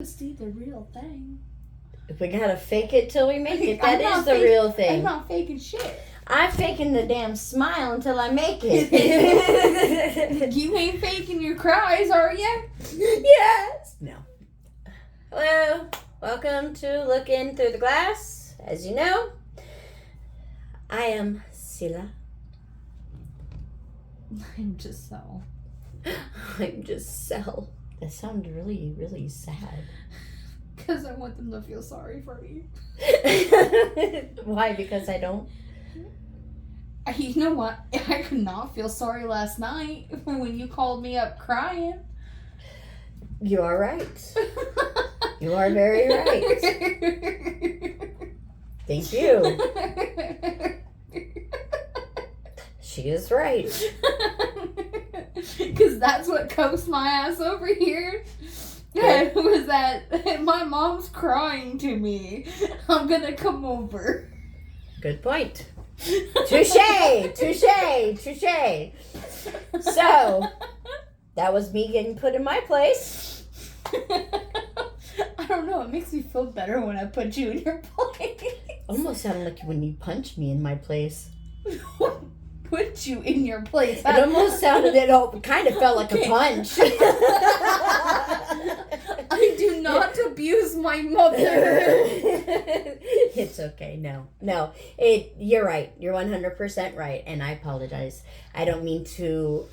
See the real thing. If we gotta fake it till we make it, that is the real thing. I'm not faking shit. I'm faking the damn smile until I make it. You ain't faking your cries, are you? Yes. No. Hello. Welcome to Looking Through the Glass. As you know, I am Sila. I'm just so. I'm just Sel. That sounded really, really sad. Because I want them to feel sorry for you. Why? Because I don't? You know what? I could not feel sorry last night when you called me up crying. You are right. You are very right. Thank you. She is right. Because that's what coaxed my ass over here. It was that my mom's crying to me. I'm gonna come over. Good point. Touche! Touche! Touche! So, that was me getting put in my place. I don't know, it makes me feel better when I put you in your place. Almost sounded like when you punched me in my place. Put you in your place. It almost sounded, it kind of felt like a punch. I do not abuse my mother. It's okay. No. You're right. You're 100% right. And I apologize. I don't mean to,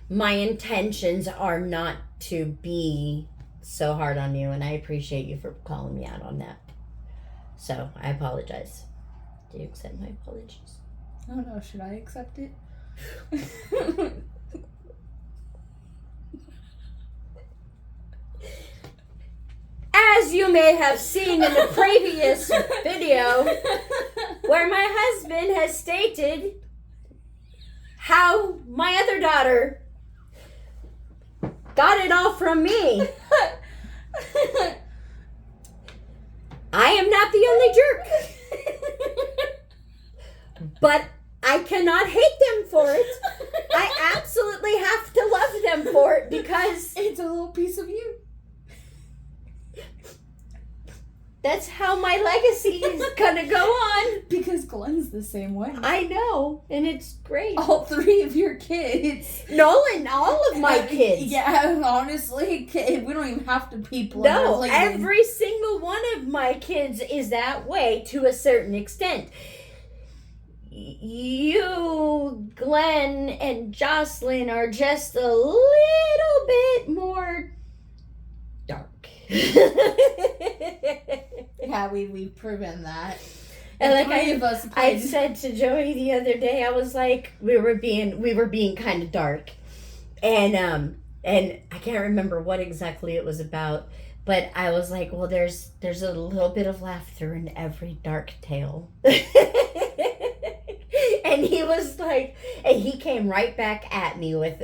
my intentions are not to be so hard on you. And I appreciate you for calling me out on that. So I apologize. Do you accept my apologies? I don't know. Should I accept it? As you may have seen in the previous video, where my husband has stated how my other daughter got it all from me. I am not the only jerk. But I cannot hate them for it. I absolutely have to love them for it because it's a little piece of you. That's how my legacy is gonna go on. Because Glenn's the same way. I know, and it's great. All three of your kids. Nolan, all of my kids. Yeah, honestly, we don't even have to be No, every single one of my kids is that way to a certain extent. You, Glenn, and Jocelyn are just a little bit more dark. Yeah, we've proven that. And like I said to Joey the other day, I was like, we were being kind of dark, and I can't remember what exactly it was about, but I was like, well, there's a little bit of laughter in every dark tale. And he was like, and he came right back at me with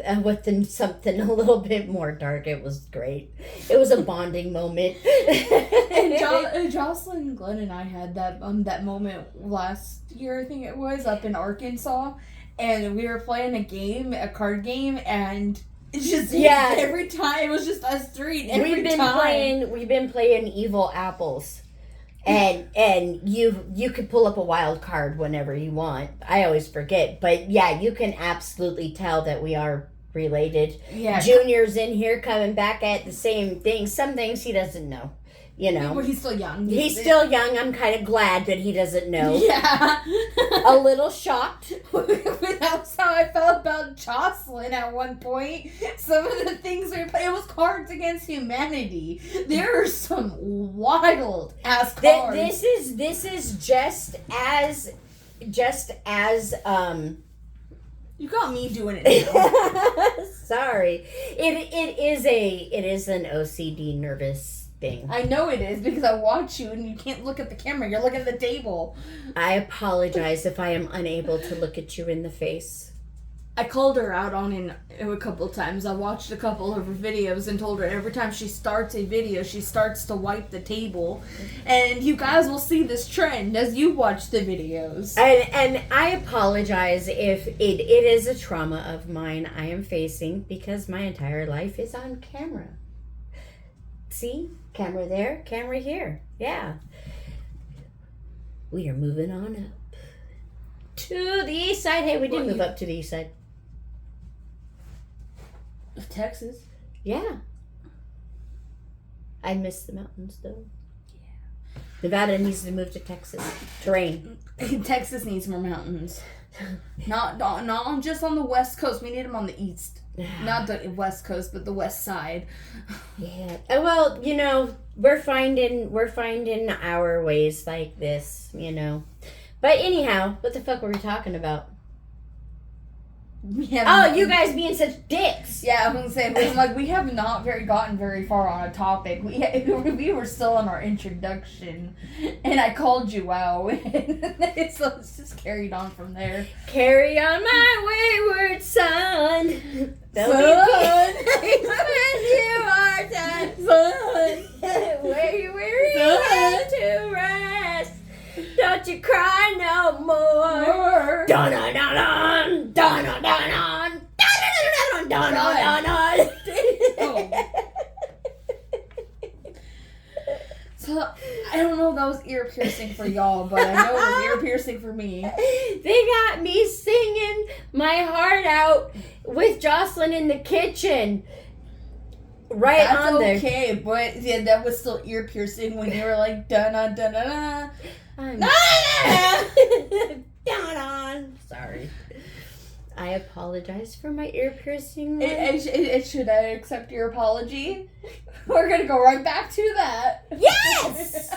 something a little bit more dark. It was great. It was a bonding moment. And Jocelyn, Glenn, and I had that moment last year, I think it was, up in Arkansas, and we were playing a card game, and it's just every time it was just us three. We've been playing Evil Apples. And you could pull up a wild card whenever you want. I always forget. But yeah, you can absolutely tell that we are related. Yeah. Junior's in here coming back at the same thing. Some things he doesn't know. You know. Well, he's still young. He's still young. I'm kind of glad that he doesn't know. Yeah. A little shocked. That's how I felt about Jocelyn at one point. Some of the things it was Cards Against Humanity. There are some wild ass cards. This is just as you got me doing it now. Sorry. It is an OCD nervous thing. I know it is because I watch you and you can't look at the camera. You're looking at the table. I apologize if I am unable to look at you in the face. I called her out on it a couple times. I watched a couple of her videos and told her every time she starts a video, she starts to wipe the table. And you guys will see this trend as you watch the videos. And I apologize if it is a trauma of mine I am facing because my entire life is on camera. See? Camera there, camera here. Yeah. We are moving on up to the east side. Hey, we did move up to the east side. Texas. Yeah. I miss the mountains, though. Yeah. Nevada needs to move to Texas. Terrain. Texas needs more mountains. Not just on the west coast. We need them on the east. Not the west coast, but the west side. Yeah. Well, you know, we're finding our ways like this, you know. But anyhow, what the fuck were we talking about? Oh, you guys being such dicks. Yeah, I'm gonna say, like, we have not gotten very far on a topic. We were still in our introduction, and I called you out, so it's just carried on from there. Carry on, my wayward son. Son, when you are done, son, where you weary to rest. Don't you cry no more. Dun dun dun dun dun dun dun dun dun dun dun. So I don't know if that was ear piercing for y'all, but I know it was ear piercing for me. They got me singing my heart out with Jocelyn in the kitchen. Right. That's on there. Okay, but yeah, that was still ear piercing when you were like dun dun dun dun dun. Sorry. I apologize for my ear piercing. Should I accept your apology? We're gonna go right back to that. Yes.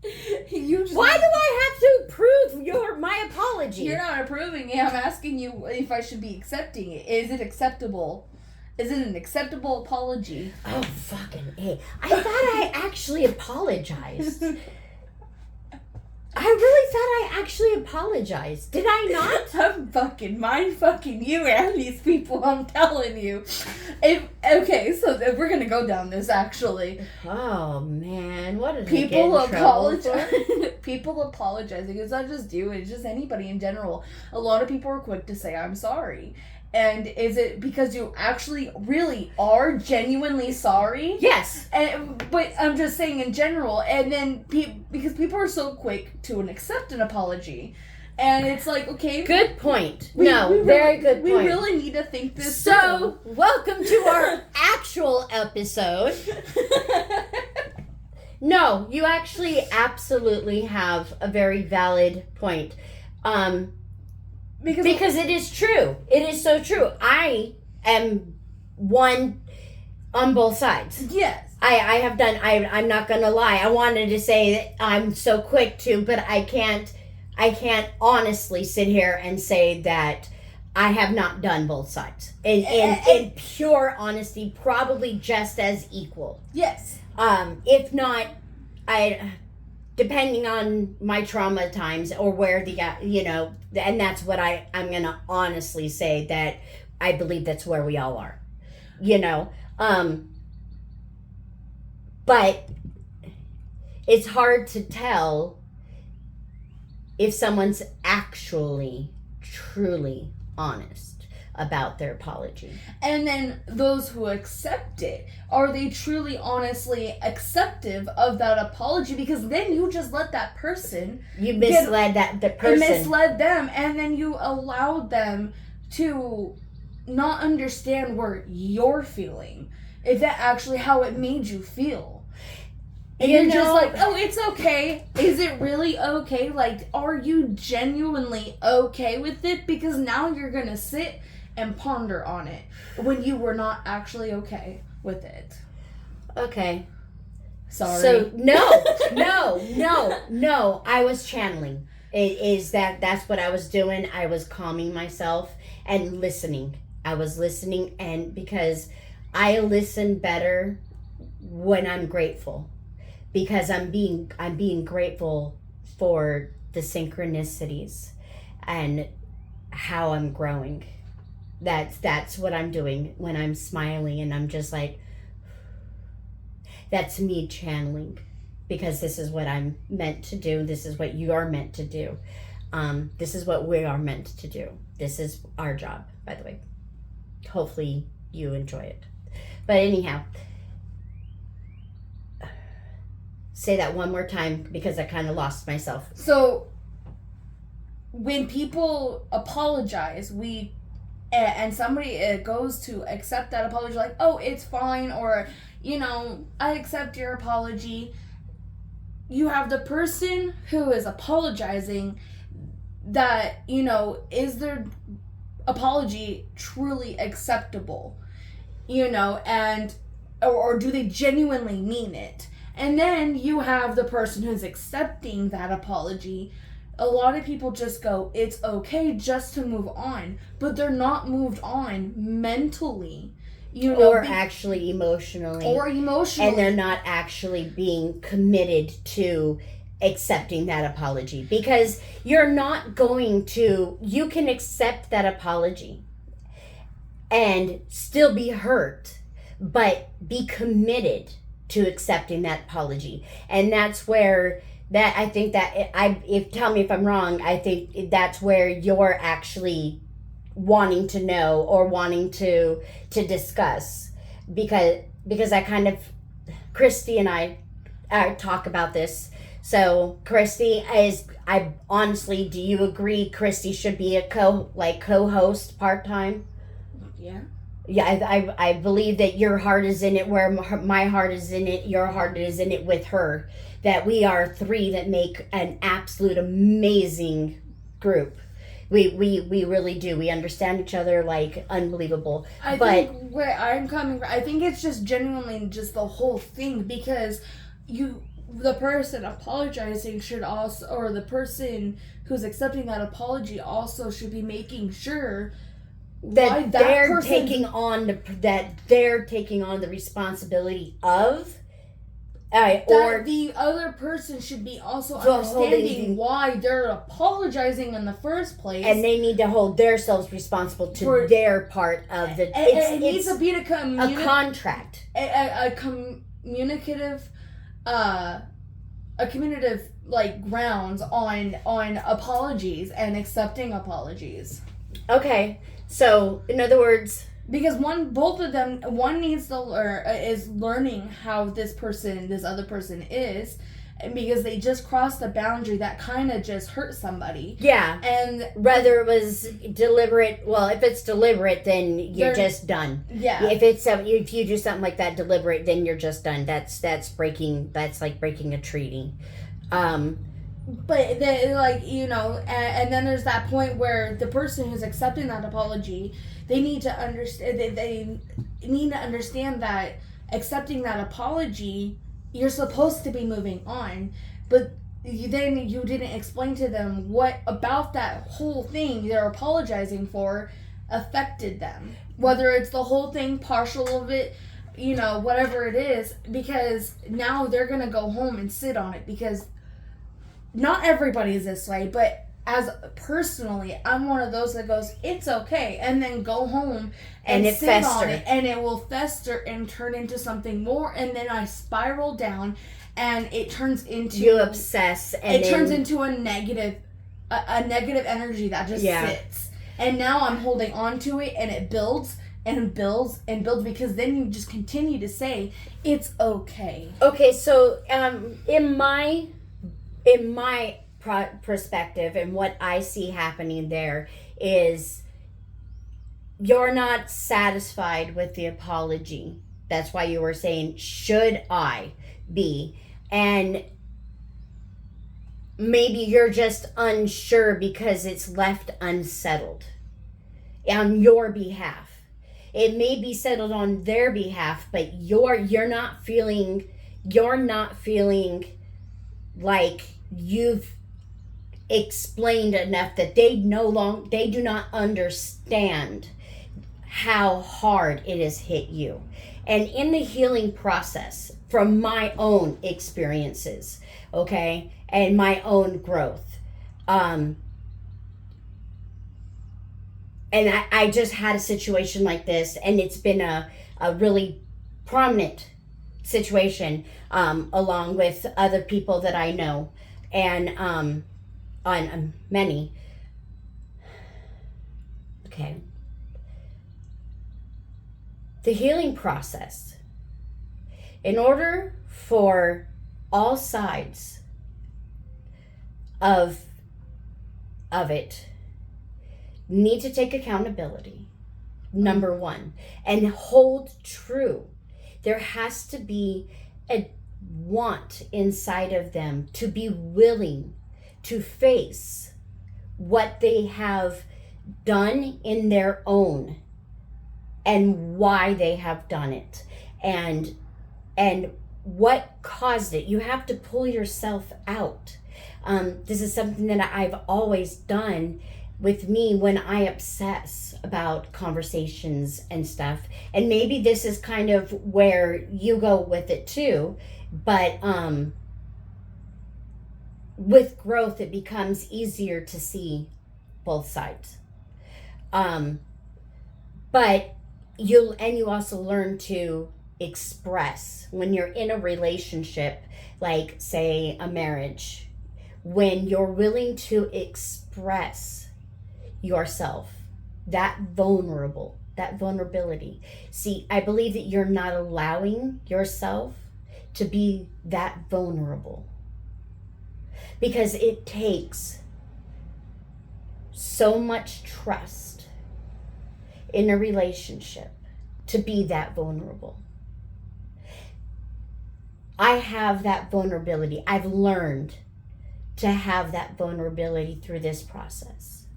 Why do I have to approve my apology? You're not approving it. I'm asking you if I should be accepting it. Is it acceptable? Is it an acceptable apology? Oh, fucking A. I thought I actually apologized. I really thought I actually apologized. Did I not? I'm fucking mind-fucking you and these people, I'm telling you. Okay, so we're gonna go down this, actually. Oh, man. What did people apologize? People apologizing. It's not just you, it's just anybody in general. A lot of people are quick to say, I'm sorry. And is it because you actually really are genuinely sorry? Yes. But I'm just saying in general. And then because people are so quick to accept an apology. And it's like, okay. Good point. Very good point. We really need to think this through. So, welcome to our actual episode. No, you actually absolutely have a very valid point. Because it is true. It is so true. I am one on both sides. Yes. I have done, I'm not going to lie. I wanted to say that I'm so quick to, but I can't honestly sit here and say that I have not done both sides. In pure honesty, probably just as equal. Yes. If not, depending on my trauma times or where and that's what I'm going to honestly say that I believe that's where we all are, but it's hard to tell if someone's actually, truly honest about their apology. And then those who accept it, are they truly honestly acceptive of that apology? Because then you just let that person, you misled the person, misled them, and then you allowed them to not understand where you're feeling, if that actually how it made you feel. And you're just like, oh, it's okay. Is it really okay? Like, are you genuinely okay with it? Because now you're gonna sit and ponder on it when you were not actually okay with it. Okay. Sorry. So no. I was channeling. That's what I was doing. I was calming myself and listening. I was listening, and because I listen better when I'm grateful. Because I'm being grateful for the synchronicities and how I'm growing. That's what I'm doing when I'm smiling, and I'm just like, that's me channeling, because this is what I'm meant to do. This is what you are meant to do. This is what we are meant to do. This is our job, by the way. Hopefully you enjoy it. But anyhow, Say that one more time because I kind of lost myself. So when people apologize, and somebody goes to accept that apology, like, oh, it's fine, or, I accept your apology. You have the person who is apologizing that, is their apology truly acceptable? And or do they genuinely mean it? And then you have the person who's accepting that apology. A lot of people just go, it's okay, just to move on. But they're not moved on mentally. Or actually emotionally. And they're not actually being committed to accepting that apology. Because you're not going to, you can accept that apology and still be hurt, but be committed to accepting that apology. And that's where I think that tell me if I'm wrong, I think that's where you're actually wanting to know or wanting to discuss, because I kind of, Christy and I talk about this. So Christy, I honestly, do you agree Christy should be a co-host part-time? Yeah, I believe that your heart is in it where my heart is in it, your heart is in it with her, that we are three that make an absolute amazing group. We really do. We understand each other like unbelievable. I think where I'm coming from, I think it's just genuinely just the whole thing, because the person apologizing should also, or the person who's accepting that apology also should be making sure that they're taking on the responsibility of, or the other person should be also understanding why they're apologizing in the first place, and they need to hold themselves responsible to their part of the. It needs to be a contract, a communicative, like grounds on apologies and accepting apologies. Okay. So, in other words, because both of them needs to is learning how this other person is, and because they just crossed a boundary that kind of just hurt somebody. Yeah. And whether it was deliberate, well, if it's deliberate, then you're just done. Yeah. If you do something like that deliberate, then you're just done. That's like breaking a treaty. But and then there's that point where the person who's accepting that apology, they need to understand. They need to understand that accepting that apology, you're supposed to be moving on, but you didn't explain to them what about that whole thing they're apologizing for affected them. Whether it's the whole thing, partial of it, whatever it is, because now they're gonna go home and sit on it, because not everybody is this way, but as personally, I'm one of those that goes, it's okay, and then go home and sit on it, and it will fester and turn into something more, and then I spiral down, and it turns into, you obsess, and it turns into a negative energy that just sits, and now I'm holding on to it, and it builds and builds and builds, because then you just continue to say it's okay. Okay, so in my perspective, and what I see happening there is you're not satisfied with the apology. That's why you were saying, should I be? And maybe you're just unsure because it's left unsettled on your behalf. It may be settled on their behalf, but you're not feeling like you've explained enough that they do not understand how hard it has hit you. And in the healing process, from my own experiences, okay, and my own growth, and I just had a situation like this, and it's been a really prominent situation, along with other people that I know, and on many. Okay. The healing process. In order for all sides of it need to take accountability, number one, and hold true. There has to be a want inside of them to be willing to face what they have done in their own and why they have done it and what caused it. You have to pull yourself out. This is something that I've always done with me when I obsess about conversations and stuff. And maybe this is kind of where you go with it too. But with growth, it becomes easier to see both sides. But you also learn to express when you're in a relationship, like say a marriage, when you're willing to express yourself, that vulnerability. See, I believe that you're not allowing yourself to be that vulnerable, because it takes so much trust in a relationship to be that vulnerable. I have that vulnerability. I've learned to have that vulnerability through this process,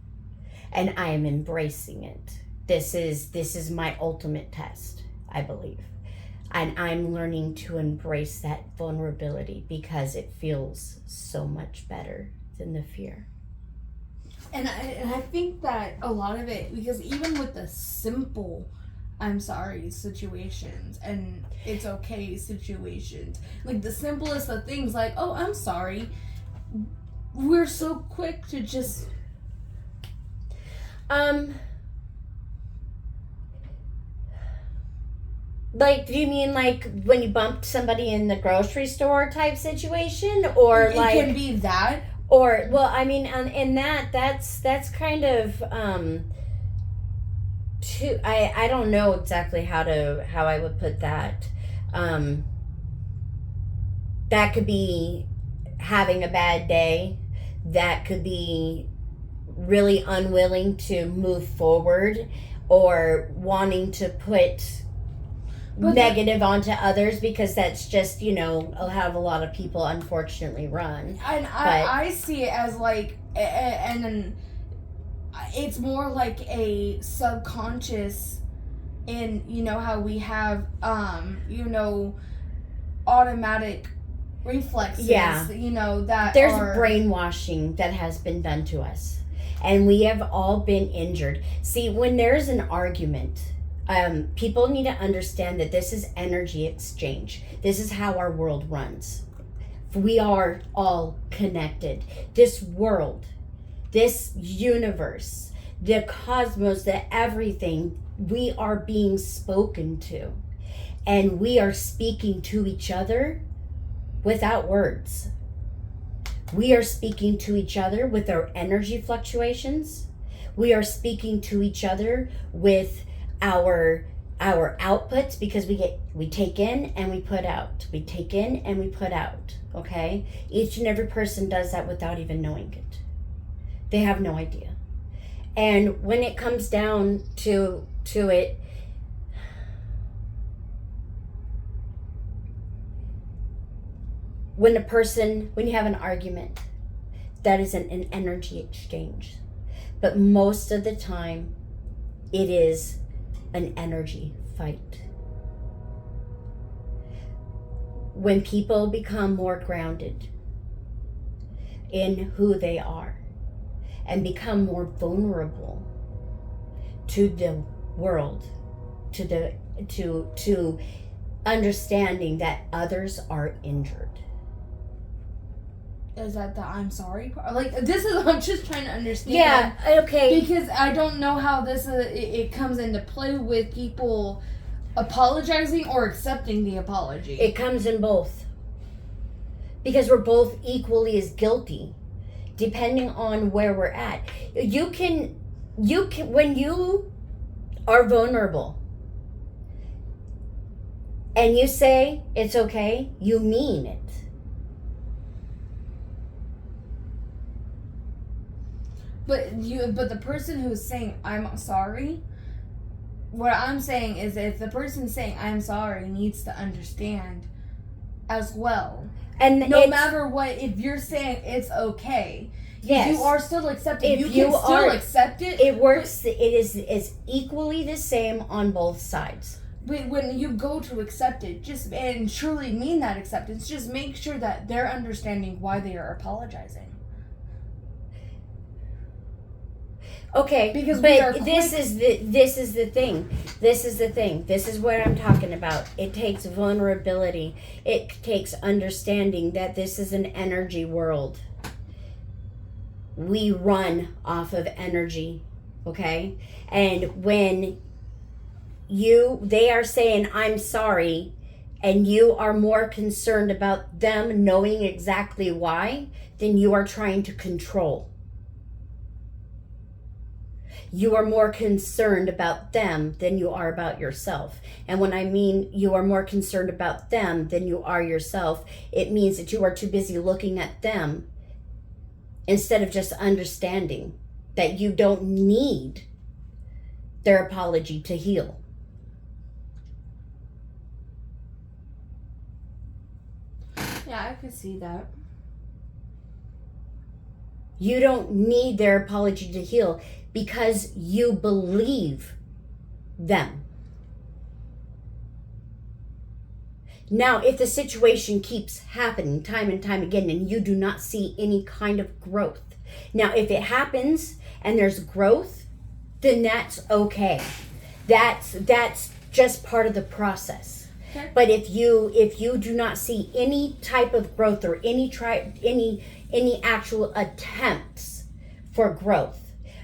and I am embracing it. This is my ultimate test, I believe. And I'm learning to embrace that vulnerability because it feels so much better than the fear. And I think that a lot of it, because even with the simple I'm sorry situations and it's okay situations, like the simplest of things, like, oh, I'm sorry, we're so quick to just like, do you mean like when you bumped somebody in the grocery store type situation, or it like can be that, or well, I mean, in that's kind of I don't know exactly how I would put that. That could be having a bad day. That could be really unwilling to move forward or wanting to put negative onto others, because that's just, how a lot of people unfortunately run. And I see it as like, and then it's more like a subconscious in, how we have, automatic reflexes, that there's brainwashing that has been done to us, and we have all been injured. See, when there's an argument, people need to understand that this is energy exchange. This is how our world runs. We are all connected. This world, this universe, the cosmos, the everything, we are being spoken to. And we are speaking to each other without words. We are speaking to each other with our energy fluctuations. We are speaking to each other with our outputs, because we take in and we put out. We take in and we put out. Okay? Each and every person does that without even knowing it. They have no idea. And when it comes down to it, when you have an argument, that is an energy exchange. But most of the time, it is an energy fight. When people become more grounded in who they are and become more vulnerable to the world, to understanding that others are injured. Is that the I'm sorry part? Like, this is, I'm just trying to understand. Yeah, okay. Because I don't know how this it comes into play with people apologizing or accepting the apology. It comes in both. Because we're both equally as guilty, depending on where we're at. You can when you are vulnerable and you say it's okay, you mean it. But the person who's saying I'm sorry, what I'm saying is if the person saying I'm sorry needs to understand as well. And no matter what, if you're saying it's okay, yes, you are still accepting. You can still accept it. It works. It is equally the same on both sides. But when you go to accept it, just and truly mean that acceptance, just make sure that they're understanding why they are apologizing. Okay, but this is the thing. This is what I'm talking about. It takes vulnerability. It takes understanding that this is an energy world. We run off of energy, okay? And when they are saying I'm sorry, and you are more concerned about them knowing exactly why than you are trying to control. You are more concerned about them than you are about yourself. And when I mean you are more concerned about them than you are yourself, it means that you are too busy looking at them instead of just understanding that you don't need their apology to heal. Yeah, I could see that. You don't need their apology to heal because you believe them. Now, if the situation keeps happening time and time again and you do not see any kind of growth, now if it happens and there's growth, then that's okay. That's just part of the process. Okay. But if you do not see any type of growth or any actual attempts for growth,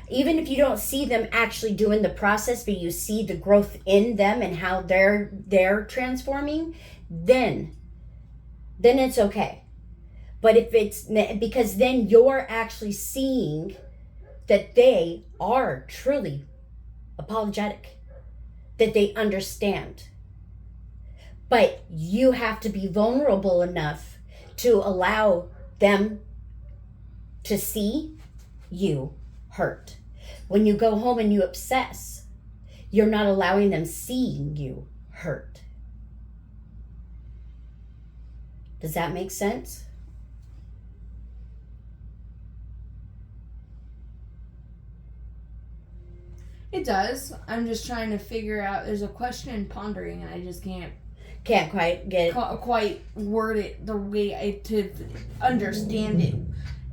even if you don't see them actually doing the process, but you see the growth in them and how they're transforming, then it's okay. But if it's because then you're actually seeing that they are truly apologetic, that they understand. But you have to be vulnerable enough to allow them to see you hurt. When you go home and you obsess, you're not allowing them seeing you hurt. Does that make sense? It does. I'm just trying to figure out. There's a question pondering, and I just can't quite get quite word it the way to understand it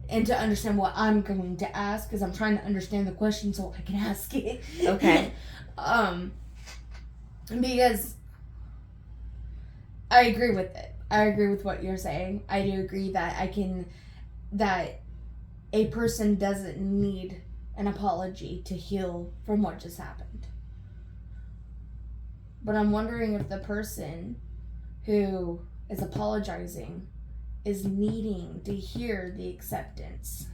and to understand what I'm going to ask, because I'm trying to understand the question so I can ask it. Okay. Because I agree with it. I agree with what you're saying. I do agree that that a person doesn't need an apology to heal from what just happened. But I'm wondering if the person who is apologizing is needing to hear the acceptance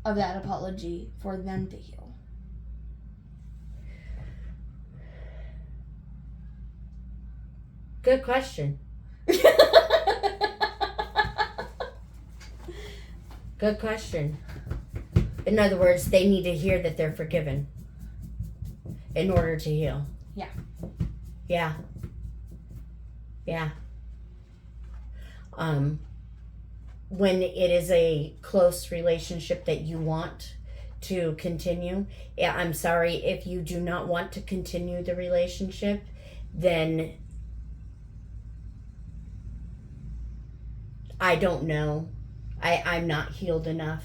of that apology for them to heal. Good question. Good question. In other words, they need to hear that they're forgiven in order to heal. Yeah. Yeah. Yeah. When it is a close relationship that you want to continue, yeah, I'm sorry if you do not want to continue the relationship, then I don't know. I'm not healed enough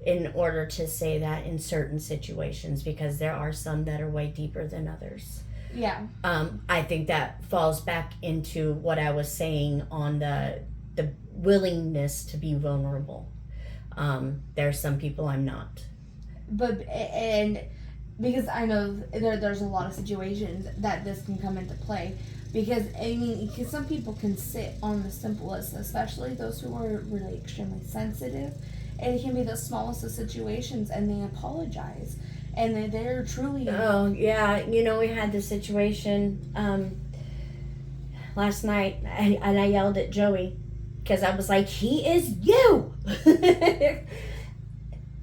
in order to say that in certain situations, because there are some that are way deeper than others. Yeah. I think that falls back into what I was saying on the willingness to be vulnerable. There are some people I'm not. And because I know there's a lot of situations that this can come into play. Because, I mean, some people can sit on the simplest, especially those who are really extremely sensitive. And it can be the smallest of situations, and they apologize. And they're truly... Oh, yeah. You know, we had this situation last night, and I yelled at Joey because I was like, he is you!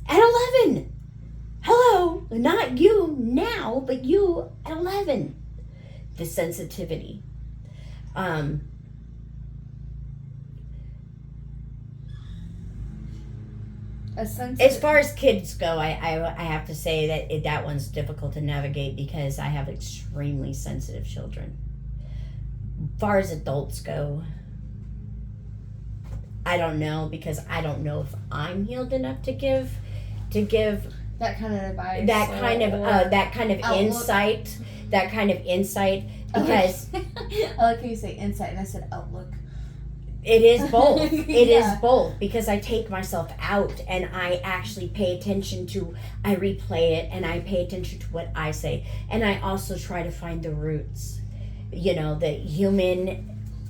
at 11. Hello, not you now, but you at 11. The sensitivity. As far as kids go, I have to say that one's difficult to navigate because I have extremely sensitive children. As far as adults go, I don't know, because I don't know if I'm healed enough to give that kind of advice, that kind of insight, because I like how you say insight and I said outlook. It is both. It is both, because I take myself out and I actually pay attention to, I replay it and I pay attention to what I say, and I also try to find the roots. The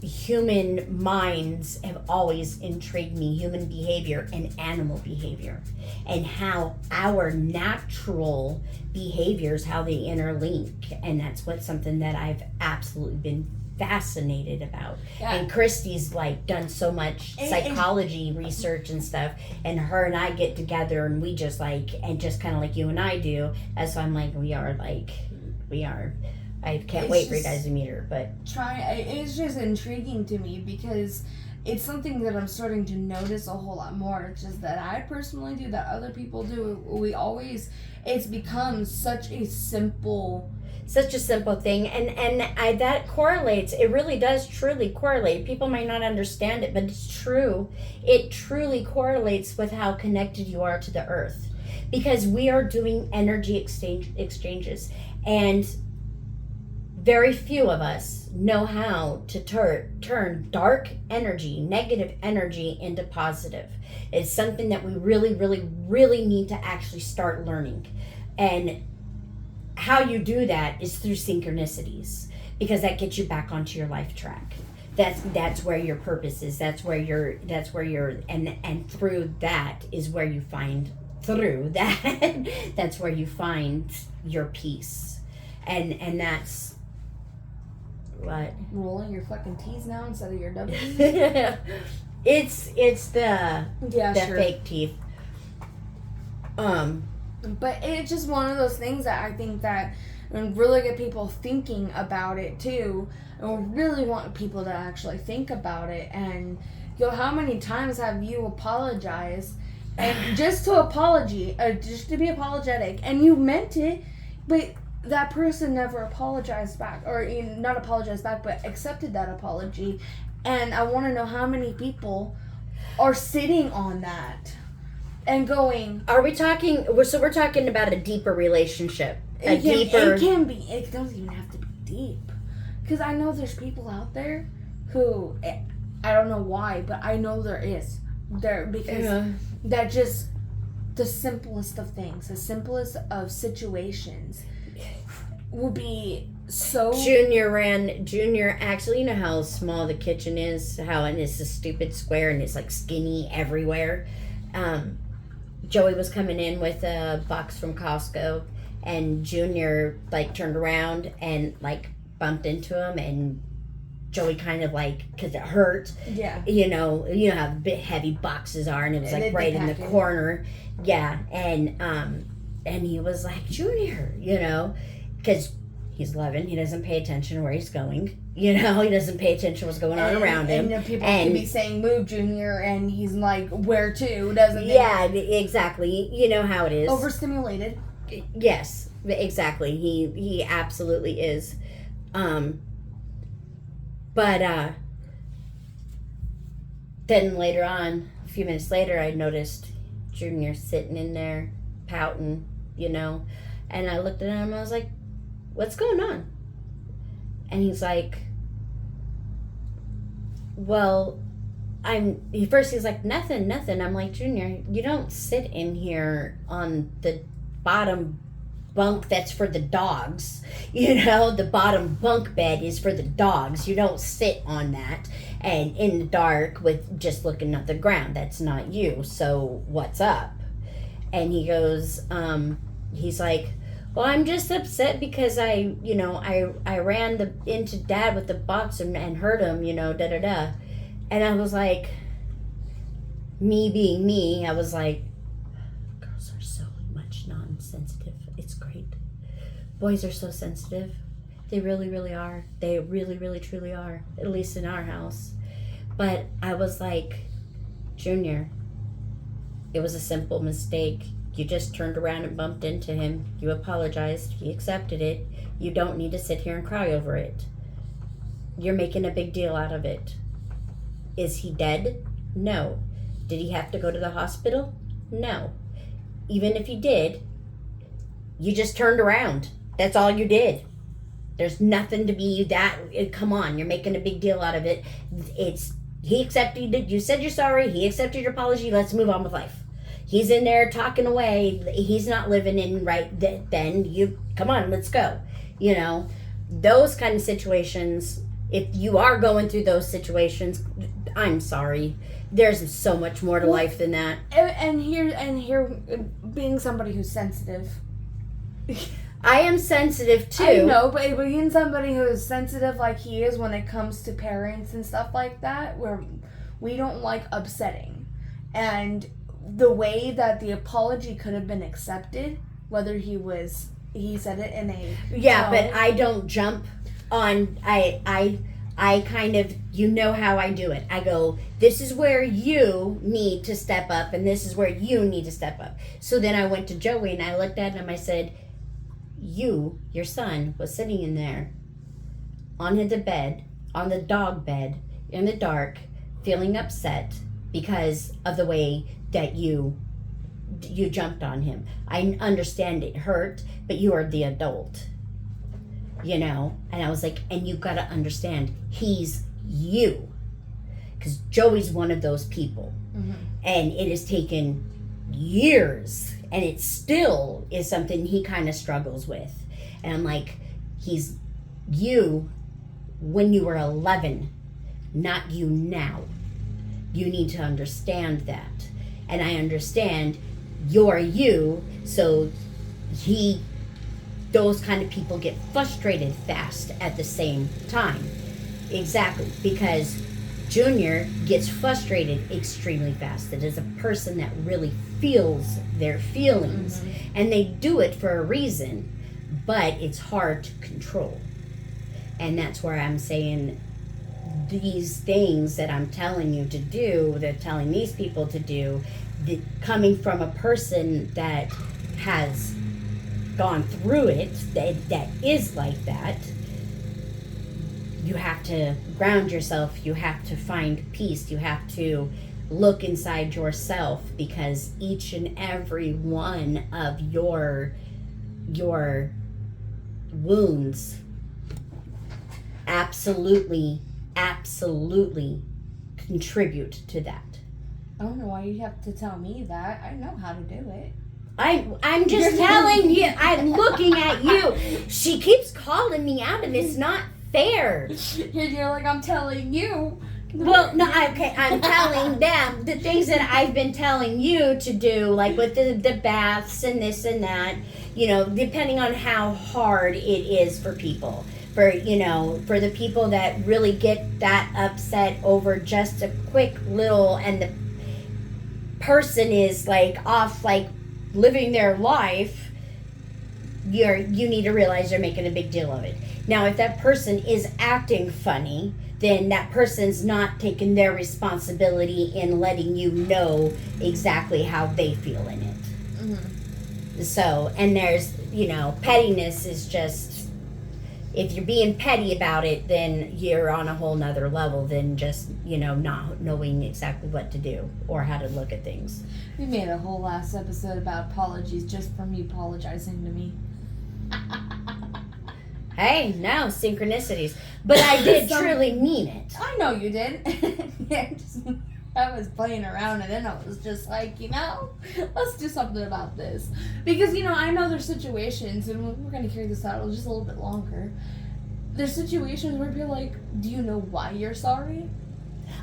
human minds have always intrigued me, human behavior and animal behavior, and how our natural behaviors, how they interlink. And that's something that I've absolutely been fascinated about. Yeah. And Christy's done so much psychology research and stuff, and her and I get together and we just and just kind of like you and I do. That's why I'm we are. I can't wait for you guys to meet her, but it's just intriguing to me because it's something that I'm starting to notice a whole lot more. It's just that I personally do, that other people do. It's become such a simple thing, and that correlates. It really does truly correlate. People might not understand it, but it's true. It truly correlates with how connected you are to the earth, because we are doing energy exchanges, and very few of us know how to turn dark energy, negative energy, into positive. It's something that we really, really, really need to actually start learning. And how you do that is through synchronicities, because that gets you back onto your life track. That's where your purpose is. That's where you're and through that is where you find that's where you find your peace. And that's what? Rolling your fucking T's now instead of your W's? It's the fake teeth. But it's just one of those things that I think that really get people thinking about it too, and really want people to actually think about it. And how many times have you apologized, and just to be apologetic, and you meant it, but that person never apologized back, or not apologized back, but accepted that apology. And I want to know how many people are sitting on that and going, are we talking, so we're talking about a deeper relationship, it can be, it doesn't even have to be deep, because I know there's people out there who, I don't know why, but I know because that just, the simplest of things, the simplest of situations will be so... Junior, actually, you know how small the kitchen is, and it's a stupid square and it's skinny everywhere. Joey was coming in with a box from Costco, and Junior turned around and bumped into him, and Joey kind of because it hurt. Yeah. You know how big heavy boxes are, and it was right in the corner. Yeah, and he was Junior, because he's 11, he doesn't pay attention where he's going. He doesn't pay attention to what's going on around him. And people can be saying, "Move, Junior," and he's where to? Doesn't he? Yeah, exactly. You know how it is. Overstimulated. Yes, exactly. He absolutely is. But then later on, a few minutes later, I noticed Junior sitting in there pouting, and I looked at him and I was like, "What's going on?" And he's like, "Well, he's like, nothing. I'm like, "Junior, you don't sit in here on the bottom bunk that's for the dogs. The bottom bunk bed is for the dogs. You don't sit on that and in the dark with just looking at the ground. That's not you. So what's up?" And he goes, he's like, "Well, I'm just upset because I ran into Dad with the box and hurt him, da-da-da." And I was like, me being me, I was like, "Girl, so Boys are so sensitive. They really, really are. They really, really, truly are. At least in our house. But I was like, Junior, it was a simple mistake. You just turned around and bumped into him. You apologized. He accepted it. You don't need to sit here and cry over it. You're making a big deal out of it. Is he dead? No. Did he have to go to the hospital? No. Even if he did, you just turned around. That's all you did. There's nothing to be that. Come on, you're making a big deal out of it. He accepted it. You said you're sorry. He accepted your apology. Let's move on with life. He's in there talking away. He's not living in right then. You come on, let's go. You know, those kind of situations. If you are going through those situations, I'm sorry. There's so much more to life than that. And here, being somebody who's sensitive. I am sensitive too. I know, but being somebody who is sensitive like he is when it comes to parents and stuff like that, where we don't like upsetting. And the way that the apology could have been accepted, whether he said it in a... Yeah, but I don't jump on... I kind of... You know how I do it. I go, this is where you need to step up, and this is where you need to step up. So then I went to Joey, and I looked at him, I said... Your son, was sitting in there on the bed, on the dog bed, in the dark, feeling upset because of the way that you jumped on him. I understand it hurt, but you are the adult, you know? And I was like, and you got to understand, he's you. Because Joey's one of those people. Mm-hmm. And it has taken years, and it still is something he kind of struggles with. And I'm like, he's you when you were 11, not you now. You need to understand that. And I understand you're you, so those kind of people get frustrated fast at the same time. Exactly, because Junior gets frustrated extremely fast. It is a person that really feels their feelings, mm-hmm. and they do it for a reason, but it's hard to control. And that's where I'm saying these things that I'm telling you to do, they're telling these people to do, coming from a person that has gone through it, that is like that. You have to ground yourself. You have to find peace. You have to look inside yourself, because each and every one of your wounds absolutely contribute to that. I don't know why you have to tell me that. I know how to do it. I'm just telling you. I'm looking at you. She keeps calling me out, and it's not fair. You're like, I'm telling you. Well, no, okay, I'm telling them the things that I've been telling you to do, like with the baths and this and that, you know, depending on how hard it is for people. For the people that really get that upset over just a quick little, and the person is like off, like living their life, you need to realize you're making a big deal of it. Now, if that person is acting funny, then that person's not taking their responsibility in letting you know exactly how they feel in it. Mm-hmm. So, and there's, pettiness is just, if you're being petty about it, then you're on a whole nother level than just, not knowing exactly what to do or how to look at things. We made a whole last episode about apologies just for me apologizing to me. Hey, no, synchronicities. But I did truly mean it. I know you did. I was playing around, and then I was just like, let's do something about this. Because, I know there's situations, and we're going to carry this out just a little bit longer. There's situations where people are like, do you know why you're sorry?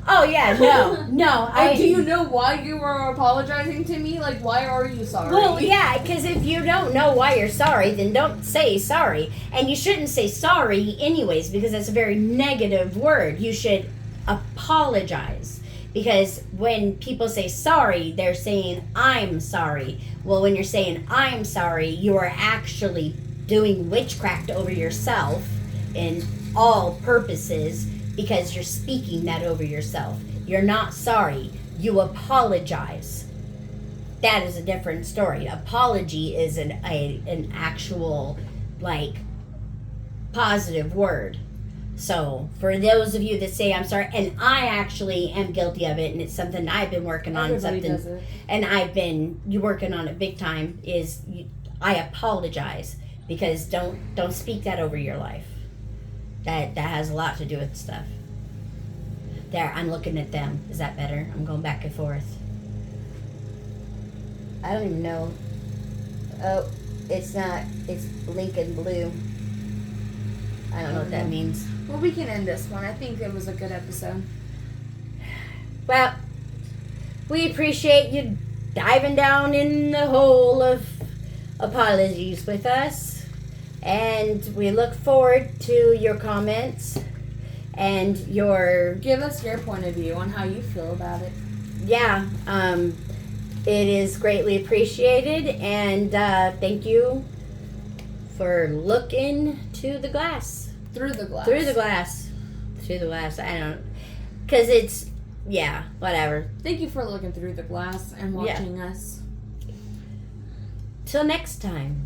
Oh, yeah, no. Do you know why you were apologizing to me? Like, why are you sorry? Well, yeah, because if you don't know why you're sorry, then don't say sorry. And you shouldn't say sorry anyways, because that's a very negative word. You should apologize. Because when people say sorry, they're saying, I'm sorry. Well, when you're saying, I'm sorry, you are actually doing witchcraft over yourself in all purposes because you're speaking that over yourself. You're not sorry. You apologize. That is a different story. Apology is an actual, like, positive word. So, for those of you that say I'm sorry, and I actually am guilty of it, and it's something I've been working on, and I've been working on it big time, is I apologize, because don't speak that over your life. That has a lot to do with stuff. There, I'm looking at them. Is that better? I'm going back and forth. I don't even know. Oh, it's not. It's Lincoln blue. I don't know what that means. Well, we can end this one. I think it was a good episode. Well, we appreciate you diving down in the hole of apologies with us. And we look forward to your comments and your... Give us your point of view on how you feel about it. Yeah, it is greatly appreciated. And thank you for looking to the glass. Through the glass. I don't... Because it's... Yeah, whatever. Thank you for looking through the glass and watching us. Till next time.